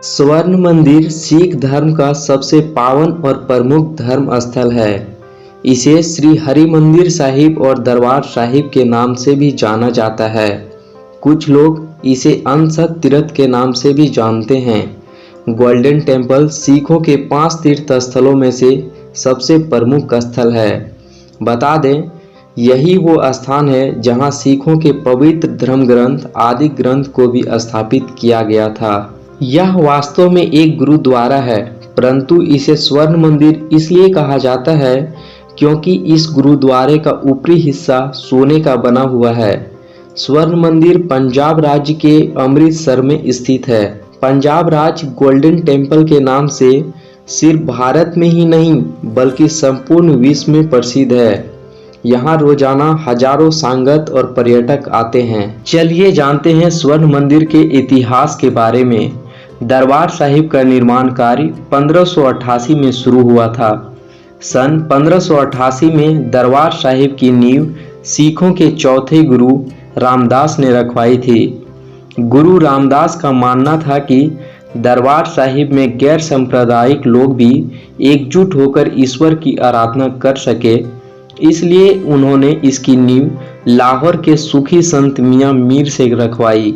स्वर्ण मंदिर सिख धर्म का सबसे पावन और प्रमुख धर्म स्थल है। इसे श्री हरि मंदिर साहिब और दरबार साहिब के नाम से भी जाना जाता है। कुछ लोग इसे अनसत तीर्थ के नाम से भी जानते हैं। गोल्डन टेम्पल सिखों के 5 तीर्थ स्थलों में से सबसे प्रमुख स्थल है। बता दें, यही वो स्थान है जहां सिखों के पवित्र धर्म ग्रंथ आदि ग्रंथ को भी स्थापित किया गया था। यह वास्तव में एक गुरुद्वारा है, परंतु इसे स्वर्ण मंदिर इसलिए कहा जाता है क्योंकि इस गुरुद्वारे का ऊपरी हिस्सा सोने का बना हुआ है। स्वर्ण मंदिर पंजाब राज्य के अमृतसर में स्थित है। पंजाब राज्य गोल्डन टेम्पल के नाम से सिर्फ भारत में ही नहीं बल्कि संपूर्ण विश्व में प्रसिद्ध है। यहाँ रोजाना हजारों सांगत और पर्यटक आते हैं। चलिए जानते हैं स्वर्ण मंदिर के इतिहास के बारे में। दरबार साहिब का निर्माण कार्य 1588 में शुरू हुआ था। सन 1588 में दरबार साहिब की नींव सिखों के चौथे गुरु रामदास ने रखवाई थी। गुरु रामदास का मानना था कि दरबार साहिब में गैर सांप्रदायिक लोग भी एकजुट होकर ईश्वर की आराधना कर सके, इसलिए उन्होंने इसकी नींव लाहौर के सूफी संत मियां मीर से रखवाई।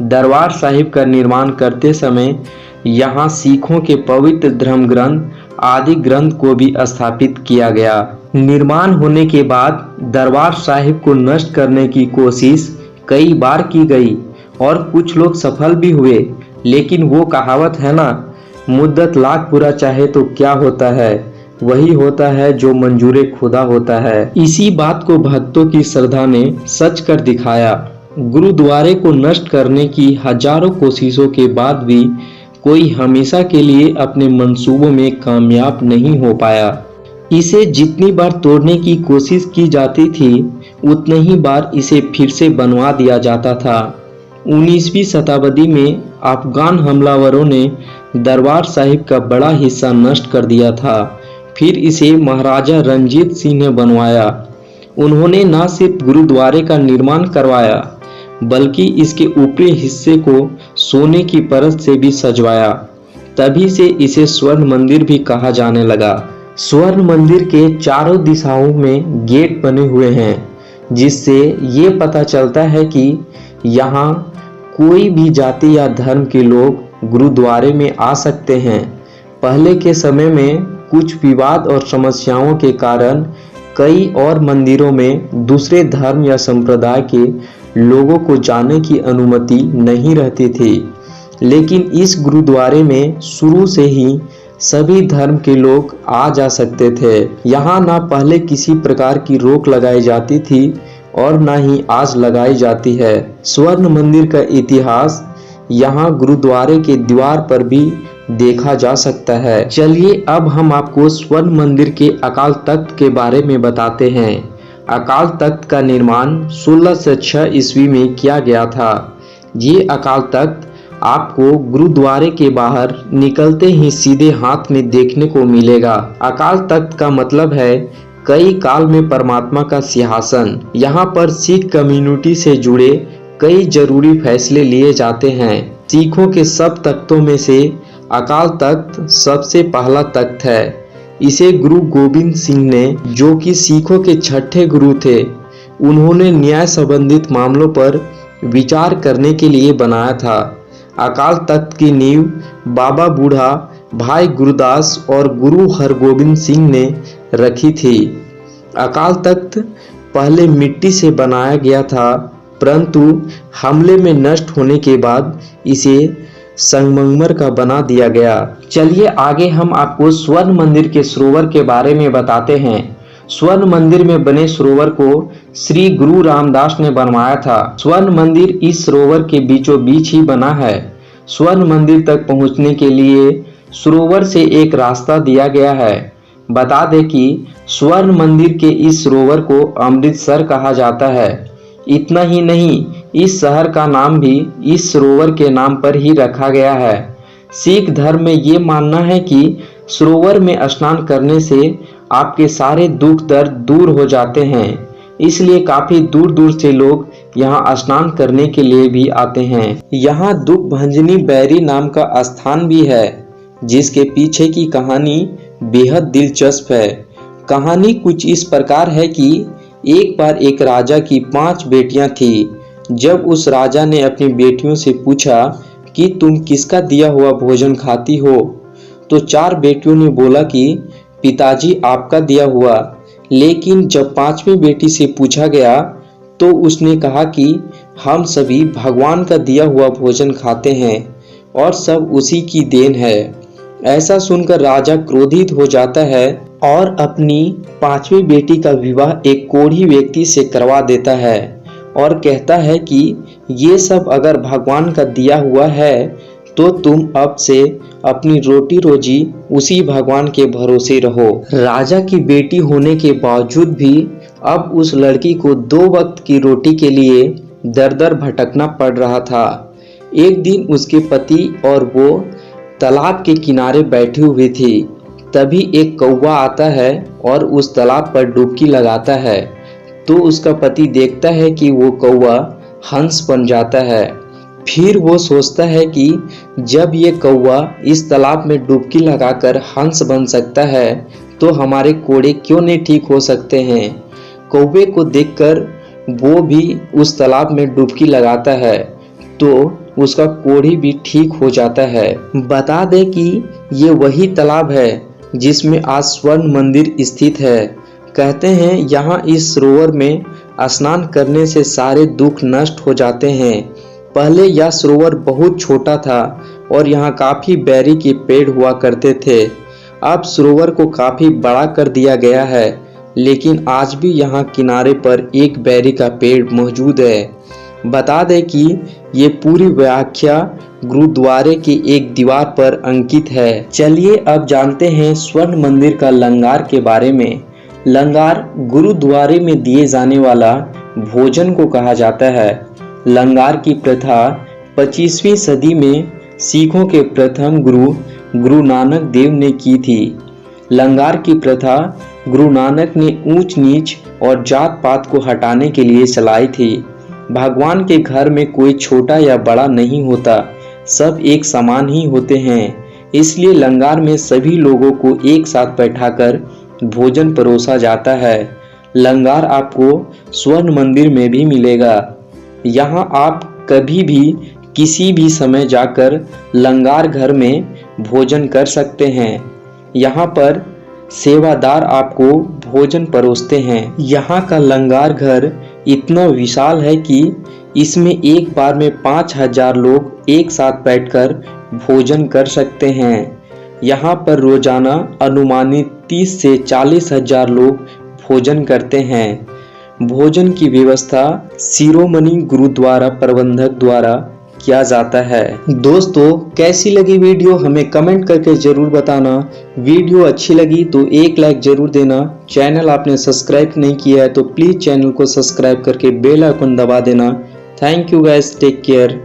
दरबार साहिब का निर्माण करते समय यहाँ सिखों के पवित्र धर्म ग्रंथ आदि ग्रंथ को भी स्थापित किया गया। निर्माण होने के बाद दरबार साहिब को नष्ट करने की कोशिश कई बार की गई और कुछ लोग सफल भी हुए, लेकिन वो कहावत है ना, मुद्दत लाख बुरा चाहे तो क्या होता है, वही होता है जो मंजूरे खुदा होता है। इसी बात को भक्तों की श्रद्धा ने सच कर दिखाया। गुरुद्वारे को नष्ट करने की हजारों कोशिशों के बाद भी कोई हमेशा के लिए अपने मंसूबों में कामयाब नहीं हो पाया। इसे जितनी बार तोड़ने की कोशिश की जाती थी, उतनी ही बार इसे फिर से बनवा दिया जाता था। 19वीं शताब्दी में अफगान हमलावरों ने दरबार साहिब का बड़ा हिस्सा नष्ट कर दिया था। फिर इसे महाराजा रंजीत सिंह ने बनवाया। उन्होंने न सिर्फ गुरुद्वारे का निर्माण करवाया, बल्कि इसके ऊपरी हिस्से को सोने की परत से भी सजवाया। तभी से इसे स्वर्ण मंदिर भी कहा जाने लगा। स्वर्ण मंदिर के चारों दिशाओं में गेट बने हुए हैं, जिससे ये पता चलता है कि यहाँ कोई भी जाति या धर्म के लोग गुरुद्वारे में आ सकते हैं। पहले के समय में कुछ विवाद और समस्याओं के कारण कई और मंदिरों में दूसरे धर्म या संप्रदाय के लोगों को जाने की अनुमति नहीं रहती थी, लेकिन इस गुरुद्वारे में शुरू से ही सभी धर्म के लोग आ जा सकते थे। यहाँ ना पहले किसी प्रकार की रोक लगाई जाती थी और ना ही आज लगाई जाती है। स्वर्ण मंदिर का इतिहास यहाँ गुरुद्वारे के दीवार पर भी देखा जा सकता है। चलिए अब हम आपको स्वर्ण मंदिर के अकाल तख्त के बारे में बताते हैं। अकाल तख्त का निर्माण 1606 ईस्वी में किया गया था। ये अकाल तख्त आपको गुरुद्वारे के बाहर निकलते ही सीधे हाथ में देखने को मिलेगा। अकाल तख्त का मतलब है कई काल में परमात्मा का सिंहासन। यहाँ पर सिख कम्युनिटी से जुड़े कई जरूरी फैसले लिए जाते हैं। सिखों के सब तख्तों में से अकाल तख्त सबसे पहला तख्त है। इसे गुरु गोबिंद सिंह ने, जो कि सिखों के छठे गुरु थे, उन्होंने न्याय संबंधित मामलों पर विचार करने के लिए बनाया था। अकाल तख्त की नींव बाबा बूढ़ा, भाई गुरदास और गुरु हरगोबिंद सिंह ने रखी थी। अकाल तख्त पहले मिट्टी से बनाया गया था, परंतु हमले में नष्ट होने के बाद इसे संगमरमर का बना दिया गया। चलिए आगे हम आपको स्वर्ण मंदिर के सरोवर के बारे में बताते हैं। स्वर्ण मंदिर में बने सरोवर को श्री गुरु रामदास ने बनवाया था। स्वर्ण मंदिर इस सरोवर के बीचों बीच ही बना है। स्वर्ण मंदिर तक पहुंचने के लिए सरोवर से एक रास्ता दिया गया है। बता दें कि स्वर्ण मंदिर के इस सरोवर को अमृतसर कहा जाता है। इतना ही नहीं, इस शहर का नाम भी इस सरोवर के नाम पर ही रखा गया है। सिख धर्म में ये मानना है कि सरोवर में स्नान करने से आपके सारे दुख दर्द दूर हो जाते हैं, इसलिए काफी दूर दूर से लोग यहाँ स्नान करने के लिए भी आते हैं। यहाँ दुख भंजनी बैरी नाम का स्थान भी है, जिसके पीछे की कहानी बेहद दिलचस्प है। कहानी कुछ इस प्रकार है कि एक बार एक राजा की 5 बेटियां थी। जब उस राजा ने अपनी बेटियों से पूछा कि तुम किसका दिया हुआ भोजन खाती हो, तो 4 बेटियों ने बोला कि पिताजी आपका दिया हुआ। लेकिन जब 5वीं बेटी से पूछा गया तो उसने कहा कि हम सभी भगवान का दिया हुआ भोजन खाते हैं और सब उसी की देन है। ऐसा सुनकर राजा क्रोधित हो जाता है और अपनी 5वीं बेटी का विवाह एक कोढ़ी व्यक्ति से करवा देता है और कहता है कि ये सब अगर भगवान का दिया हुआ है तो तुम अब से अपनी रोटी रोजी उसी भगवान के भरोसे रहो। राजा की बेटी होने के बावजूद भी अब उस लड़की को 2 वक्त की रोटी के लिए दर दर भटकना पड़ रहा था। एक दिन उसके पति और वो तालाब के किनारे बैठी हुई थी। तभी एक कौवा आता है और उस तालाब पर डुबकी लगाता है। तो उसका पति देखता है कि वो कौवा हंस बन जाता है। फिर वो सोचता है कि जब ये कौवा इस तालाब में डुबकी लगाकर हंस बन सकता है तो हमारे कोड़े क्यों नहीं ठीक हो सकते हैं। कौवे को देखकर वो भी उस तालाब में डुबकी लगाता है तो उसका कोढ़ी भी ठीक हो जाता है। बता दे कि ये वही तालाब है जिसमें आज स्वर्ण मंदिर स्थित है। कहते हैं यहाँ इस सरोवर में स्नान करने से सारे दुख नष्ट हो जाते हैं। पहले यह सरोवर बहुत छोटा था और यहाँ काफी बेरी के पेड़ हुआ करते थे। अब सरोवर को काफी बड़ा कर दिया गया है, लेकिन आज भी यहाँ किनारे पर एक बेरी का पेड़ मौजूद है। बता दें कि ये पूरी व्याख्या गुरुद्वारे की एक दीवार पर अंकित है। चलिए अब जानते हैं स्वर्ण मंदिर का लंगार के बारे में। लंगार गुरुद्वारे में दिए जाने वाला भोजन को कहा जाता है। लंगार की प्रथा 25वीं सदी में सिखों के प्रथम गुरु नानक देव ने की थी। लंगार की प्रथा गुरु नानक ने ऊंच नीच और जात पात को हटाने के लिए चलाई थी। भगवान के घर में कोई छोटा या बड़ा नहीं होता, सब एक समान ही होते हैं। इसलिए लंगार में सभी लोगों को एक साथ बैठाकर भोजन परोसा जाता है। लंगार आपको स्वर्ण मंदिर में भी मिलेगा। यहाँ आप कभी भी किसी भी समय जाकर लंगार घर में भोजन कर सकते हैं। यहाँ पर सेवादार आपको भोजन परोसते हैं। यहाँ का लंगार घर इतना विशाल है कि इसमें एक बार में 5000 लोग एक साथ बैठकर भोजन कर सकते हैं। यहाँ पर रोजाना अनुमानित 30 से 40 हजार लोग भोजन करते हैं। भोजन की व्यवस्था शिरोमणि गुरुद्वारा प्रबंधक द्वारा किया जाता है। दोस्तों, कैसी लगी वीडियो हमें कमेंट करके जरूर बताना। वीडियो अच्छी लगी तो एक लाइक जरूर देना। चैनल आपने सब्सक्राइब नहीं किया है तो प्लीज चैनल को सब्सक्राइब करके बेल आइकन दबा देना। Thank you guys, take care.